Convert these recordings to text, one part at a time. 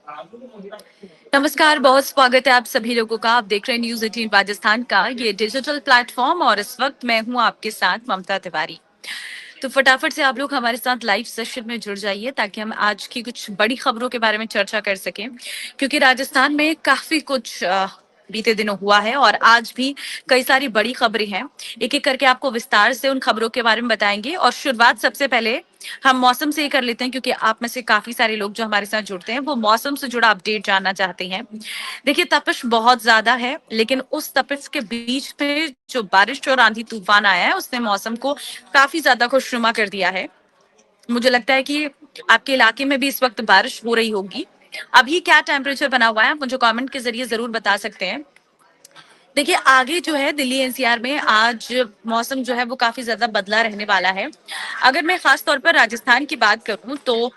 नमस्कार, बहुत स्वागत है आप सभी लोगों का। आप देख रहे हैं न्यूज़ 18 राजस्थान का ये डिजिटल प्लेटफॉर्म और इस वक्त मैं हूं आपके साथ ममता तिवारी। तो फटाफट से आप लोग हमारे साथ लाइव सेशन में जुड़ जाइए ताकि हम आज की कुछ बड़ी खबरों के बारे में चर्चा कर सकें, क्योंकि राजस्थान में काफी कुछ बीते दिनों हुआ है और आज भी कई सारी बड़ी खबरें हैं। एक एक करके आपको विस्तार से उन खबरों के बारे में बताएंगे और शुरुआत सबसे पहले हम मौसम से ही कर लेते हैं, क्योंकि आप में से काफी सारे लोग जो हमारे साथ जुड़ते हैं वो मौसम से जुड़ा अपडेट जानना चाहते हैं। देखिए, तपिश बहुत ज्यादा है, लेकिन उस तपिश के बीच में जो बारिश और आंधी तूफान आया है उसने मौसम को काफी ज्यादा खुशनुमा कर दिया है। मुझे लगता है कि आपके इलाके में भी इस वक्त बारिश हो रही होगी। अभी क्या टेम्परेचर बना हुआ है आप मुझे कमेंट के जरिए जरूर बता सकते हैं। देखिए, आगे जो है दिल्ली एनसीआर में आज मौसम जो है वो काफी ज्यादा बदला रहने वाला है। अगर मैं खास तौर पर राजस्थान की बात करूं तो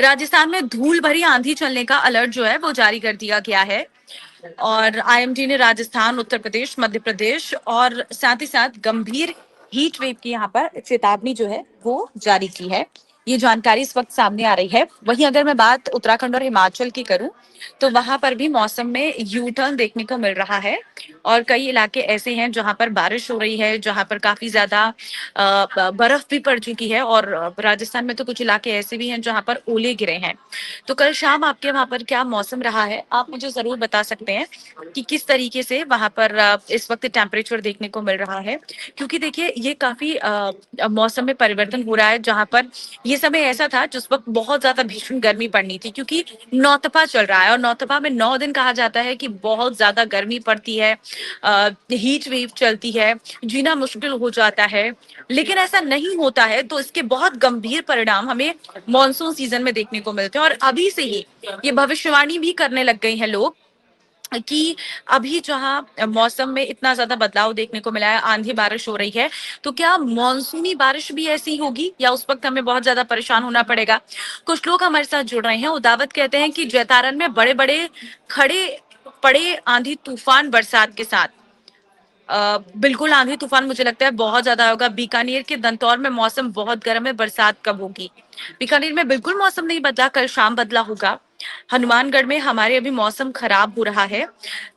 राजस्थान में धूल भरी आंधी चलने का अलर्ट जो है वो जारी कर दिया गया है और आईएमडी ने राजस्थान, उत्तर प्रदेश, मध्य प्रदेश और साथ ही साथ गंभीर हीट वेव की यहाँ पर चेतावनी जो है वो जारी की है। ये जानकारी इस वक्त सामने आ रही है। वहीं अगर मैं बात उत्तराखंड और हिमाचल की करूं तो वहां पर भी मौसम में यू टर्न देखने को मिल रहा है और कई इलाके ऐसे हैं जहां पर बारिश हो रही है, जहां पर काफी ज्यादा बर्फ भी पड़ चुकी है और राजस्थान में तो कुछ इलाके ऐसे भी हैं जहां पर ओले गिरे हैं। तो कल शाम आपके वहां पर क्या मौसम रहा है, आप मुझे जरूर बता सकते हैं कि किस तरीके से वहां पर इस वक्त टेम्परेचर देखने को मिल रहा है। क्योंकि देखिए, ये काफी मौसम में परिवर्तन हो रहा है, जहां पर ये समय ऐसा था जिस वक्त बहुत ज्यादा भीषण गर्मी पड़नी थी, क्योंकि नौतपा चल रहा है और नौतपा में 9 दिन कहा जाता है कि बहुत ज्यादा गर्मी पड़ती है, हीट वेव चलती है, जीना मुश्किल हो जाता है। लेकिन ऐसा नहीं होता है, तो इसके बहुत गंभीर परिणाम हमें मॉनसून सीजन में देखने को मिलते हैं और अभी से ही ये भविष्यवाणी भी करने लग गई हैं लोग कि अभी जहां मौसम में इतना ज्यादा बदलाव देखने को मिला है, आंधी बारिश हो रही है, तो क्या मानसूनी बारिश भी ऐसी होगी या उस वक्त हमें बहुत ज्यादा परेशान होना पड़ेगा। कुछ लोग हमारे साथ जुड़ रहे हैं। उदावत कहते हैं कि जैतारण में बड़े बड़े खड़े पड़े आंधी तूफान बरसात के साथ। बिल्कुल आंधी तूफान मुझे लगता है बहुत ज्यादा होगा। बीकानेर के दंतौर में मौसम बहुत गर्म है, बरसात कब होगी। बीकानेर में बिल्कुल मौसम नहीं बदला, कल शाम बदला होगा। हनुमानगढ़ में हमारे अभी मौसम खराब हो रहा है।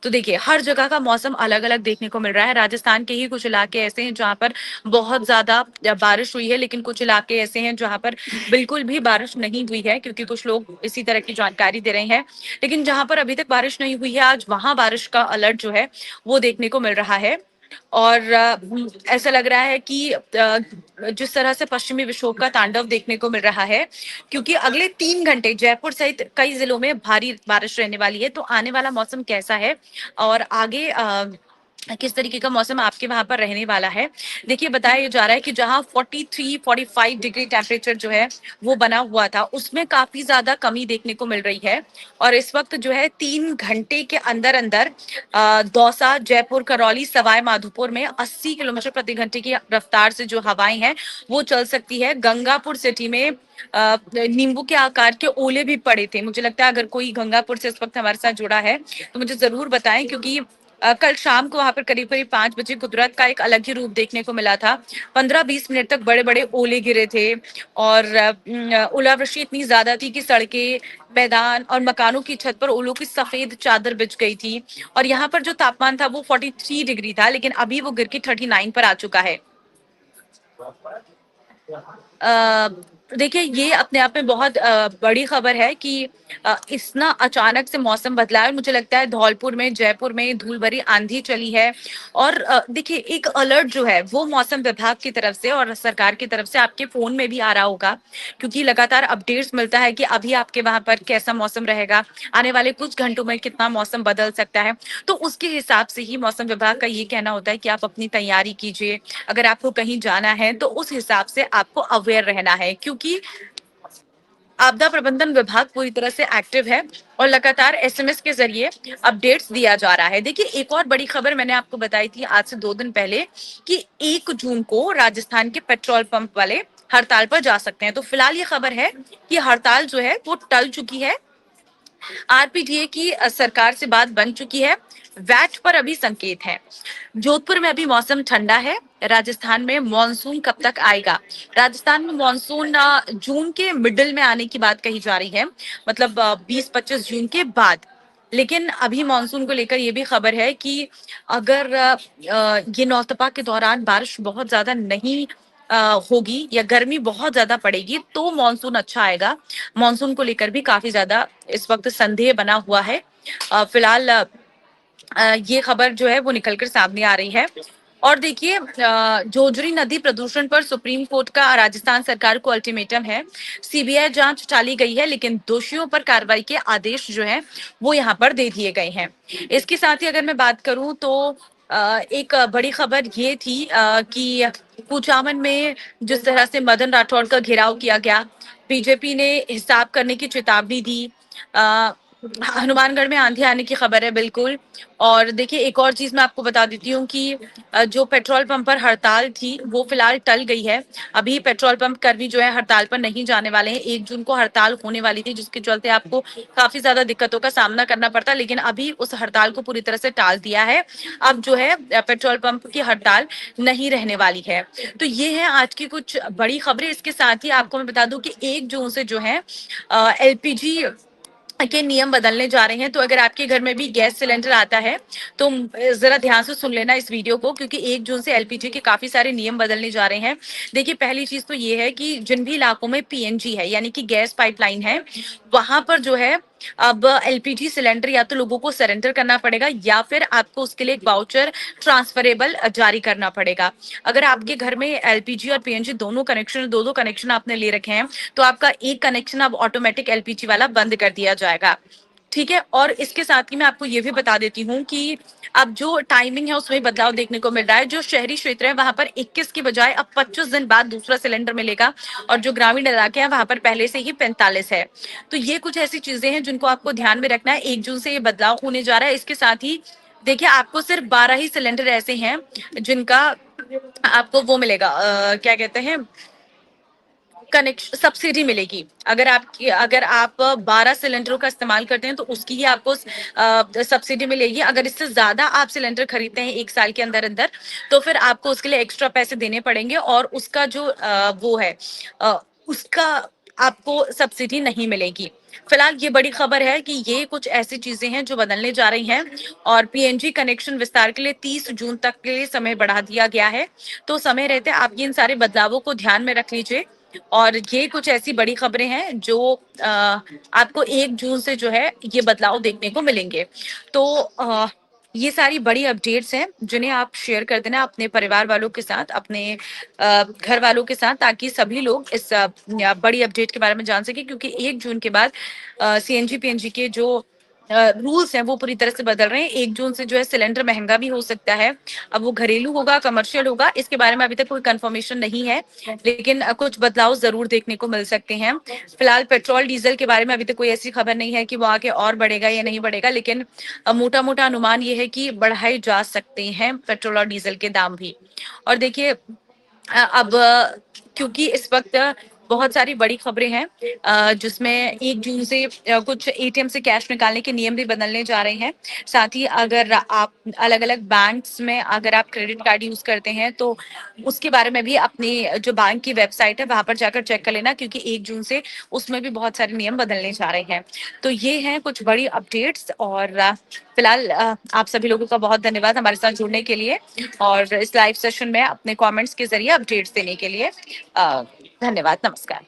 तो देखिए, हर जगह का मौसम अलग अलग देखने को मिल रहा है। राजस्थान के ही कुछ इलाके ऐसे हैं जहां पर बहुत ज्यादा बारिश हुई है, लेकिन कुछ इलाके ऐसे हैं जहां पर बिल्कुल भी बारिश नहीं हुई है, क्योंकि कुछ लोग इसी तरह की जानकारी दे रहे हैं। लेकिन जहां पर अभी तक बारिश नहीं हुई है, आज वहां बारिश का अलर्ट जो है वो देखने को मिल रहा है। और ऐसा लग रहा है कि जिस तरह से पश्चिमी विक्षोभ का तांडव देखने को मिल रहा है, क्योंकि अगले 3 घंटे जयपुर सहित कई जिलों में भारी बारिश रहने वाली है। तो आने वाला मौसम कैसा है और आगे किस तरीके का मौसम आपके वहां पर रहने वाला है। देखिए, बताया जा रहा है कि जहां 43-45 डिग्री टेम्परेचर जो है वो बना हुआ था, उसमें काफी ज्यादा कमी देखने को मिल रही है। और इस वक्त जो है 3 घंटे के अंदर अंदर दौसा, जयपुर, करौली, सवाई माधोपुर में 80 किलोमीटर प्रति घंटे की रफ्तार से जो हवाएं हैं वो चल सकती है। गंगापुर सिटी में नींबू के आकार के ओले भी पड़े थे। मुझे लगता है अगर कोई गंगापुर से इस वक्त हमारे साथ जुड़ा है तो मुझे जरूर बताएं, क्योंकि कल शाम को वहां पर करीब करीब 5 बजे कुदरत का एक अलग ही रूप देखने को मिला था। 15-20 मिनट तक बड़े बड़े ओले गिरे थे और ओलावृष्टि इतनी ज्यादा थी कि सड़कें, मैदान और मकानों की छत पर ओलों की सफेद चादर बिछ गई थी। और यहाँ पर जो तापमान था वो 43 डिग्री था, लेकिन अभी वो गिर के 39 पर आ चुका है। अ, देखिए, ये अपने आप में बहुत बड़ी खबर है कि इतना अचानक से मौसम बदला है। मुझे लगता है धौलपुर में, जयपुर में धूल भरी आंधी चली है। और देखिए, एक अलर्ट जो है वो मौसम विभाग की तरफ से और सरकार की तरफ से आपके फोन में भी आ रहा होगा, क्योंकि लगातार अपडेट्स मिलता है कि अभी आपके वहां पर कैसा मौसम रहेगा, आने वाले कुछ घंटों में कितना मौसम बदल सकता है। तो उसके हिसाब से ही मौसम विभाग का ये कहना होता है कि आप अपनी तैयारी कीजिए। अगर आपको कहीं जाना है तो उस हिसाब से आपको अवेयर रहना है, क्योंकि आपदा प्रबंधन विभाग पूरी तरह से एक्टिव है और लगातार एसएमएस के जरिए अपडेट्स दिया जा रहा है। देखिए, एक और बड़ी खबर मैंने आपको बताई थी आज से 2 दिन पहले कि 1 जून को राजस्थान के पेट्रोल पंप वाले हड़ताल पर जा सकते हैं। तो फिलहाल ये खबर है कि हड़ताल जो है वो टल चुकी है आरपीडीए की सरकार से बात बन चुकी है, वैट पर अभी संकेत है। जोधपुर में अभी मौसम ठंडा है। राजस्थान में मॉनसून कब तक आएगा? राजस्थान में मॉनसून जून के मिडिल में आने की बात कही जा रही है, मतलब 20-25 जून के बाद। लेकिन अभी मॉनसून को लेकर ये भी खबर है कि अगर ये नौतपा के दौरान बारिश बहुत ज्यादा नहीं होगी या गर्मी बहुत ज्यादा पड़ेगी तो मॉनसून अच्छा आएगा। मॉनसून को लेकर भी काफी ज्यादा इस वक्त संदेह बना हुआ है। फिलहाल ये खबर जो है वो निकलकर सामने आ रही है। और देखिए, जोजरी नदी प्रदूषण पर सुप्रीम कोर्ट का राजस्थान सरकार को अल्टीमेटम है। सीबीआई जांच टाली गई है, लेकिन दोषियों पर कार्रवाई के आदेश जो हैं वो यहाँ पर दे दिए गए हैं। इसके साथ ही अगर मैं बात करूं तो एक बड़ी खबर ये थी कि कुचामन में जिस तरह से मदन राठौड़ का घेराव किया गया, बीजेपी ने हिसाब करने की चेतावनी दी। अ, हनुमानगढ़ में आंधी आने की खबर है बिल्कुल। और देखिए, एक और चीज मैं आपको बता देती हूँ कि जो पेट्रोल पंप पर हड़ताल थी वो फिलहाल टल गई है। अभी पेट्रोल पंप कर्मी जो है हड़ताल पर नहीं जाने वाले हैं। 1 जून को हड़ताल होने वाली थी, जिसके चलते आपको काफी ज्यादा दिक्कतों का सामना करना पड़ता, लेकिन अभी उस हड़ताल को पूरी तरह से टाल दिया है। अब जो है पेट्रोल पंप की हड़ताल नहीं रहने वाली है। तो ये है आज की कुछ बड़ी खबरें। इसके साथ ही आपको मैं बता दूं कि 1 जून से जो है एलपीजी के नियम बदलने जा रहे हैं। तो अगर आपके घर में भी गैस सिलेंडर आता है तो जरा ध्यान से सुन लेना इस वीडियो को, क्योंकि 1 जून से एलपीजी के काफी सारे नियम बदलने जा रहे हैं। देखिए, पहली चीज तो ये है कि जिन भी इलाकों में पीएनजी है यानी कि गैस पाइपलाइन है, वहां पर जो है अब एलपीजी सिलेंडर या तो लोगों को सरेंडर करना पड़ेगा या फिर आपको उसके लिए एक वाउचर ट्रांसफरेबल जारी करना पड़ेगा। अगर आपके घर में एलपीजी और पीएनजी दोनों कनेक्शन, दो दो कनेक्शन आपने ले रखे हैं, तो आपका एक कनेक्शन अब ऑटोमेटिक एलपीजी वाला बंद कर दिया जाएगा। ठीक है। और इसके साथ ही मैं आपको ये भी बता देती हूँ कि अब जो टाइमिंग है उसमें बदलाव देखने को मिल रहा है। जो शहरी क्षेत्र है वहां पर 21 की बजाय अब 25 दिन बाद दूसरा सिलेंडर मिलेगा, और जो ग्रामीण इलाके हैं वहां पर पहले से ही 45 है। तो ये कुछ ऐसी चीजें हैं जिनको आपको ध्यान में रखना है। 1 जून से ये बदलाव होने जा रहा है। इसके साथ ही देखिए, आपको सिर्फ 12 ही सिलेंडर ऐसे हैं जिनका आपको वो मिलेगा, क्या कहते हैं, कनेक्शन सब्सिडी मिलेगी। अगर आप 12 सिलेंडरों का इस्तेमाल करते हैं तो उसकी ही आपको सब्सिडी मिलेगी। अगर इससे ज्यादा आप सिलेंडर खरीदते हैं 1 साल के अंदर अंदर, तो फिर आपको उसके लिए एक्स्ट्रा पैसे देने पड़ेंगे, और उसका जो वो है उसका आपको सब्सिडी नहीं मिलेगी। फिलहाल ये बड़ी खबर है कि ये कुछ ऐसी चीजें हैं जो बदलने जा रही हैं। और पीएनजी कनेक्शन विस्तार के लिए 30 जून तक के लिए समय बढ़ा दिया गया है। तो समय रहते आप इन सारे बदलावों को ध्यान में रख लीजिए। और ये कुछ ऐसी बड़ी खबरें हैं जो आपको 1 जून से जो है ये बदलाव देखने को मिलेंगे। तो ये सारी बड़ी अपडेट्स हैं जिन्हें आप शेयर कर देना अपने परिवार वालों के साथ, अपने घर वालों के साथ, ताकि सभी लोग इस बड़ी अपडेट के बारे में जान सके। क्योंकि 1 जून के बाद सीएनजी पीएनजी के जो रूल्स हैं वो पूरी तरह से बदल रहे हैं। 1 जून से जो है सिलेंडर महंगा भी हो सकता है। अब वो घरेलू होगा, कमर्शियल होगा, इसके बारे में अभी तक कोई कंफर्मेशन नहीं है, लेकिन कुछ बदलाव जरूर देखने को मिल सकते हैं। फिलहाल पेट्रोल डीजल के बारे में अभी तक कोई ऐसी खबर नहीं है कि वो आगे और बढ़ेगा या नहीं बढ़ेगा, लेकिन मोटा मोटा अनुमान ये है कि बढ़ाए जा सकते हैं पेट्रोल और डीजल के दाम भी। और देखिए, अब क्योंकि इस वक्त बहुत सारी बड़ी खबरें हैं, जिसमें 1 जून से कुछ एटीएम से कैश निकालने के नियम भी बदलने जा रहे हैं। साथ ही अगर आप अलग अलग बैंक्स में अगर आप क्रेडिट कार्ड यूज करते हैं तो उसके बारे में भी अपनी जो बैंक की वेबसाइट है वहां पर जाकर चेक कर लेना, क्योंकि 1 जून से उसमें भी बहुत सारे नियम बदलने जा रहे हैं। तो ये हैं कुछ बड़ी अपडेट्स। और फिलहाल आप सभी लोगों का बहुत धन्यवाद हमारे साथ जुड़ने के लिए और इस लाइव सेशन में अपने कमेंट्स के जरिए अपडेट्स देने के लिए। धन्यवाद। नमस्कार।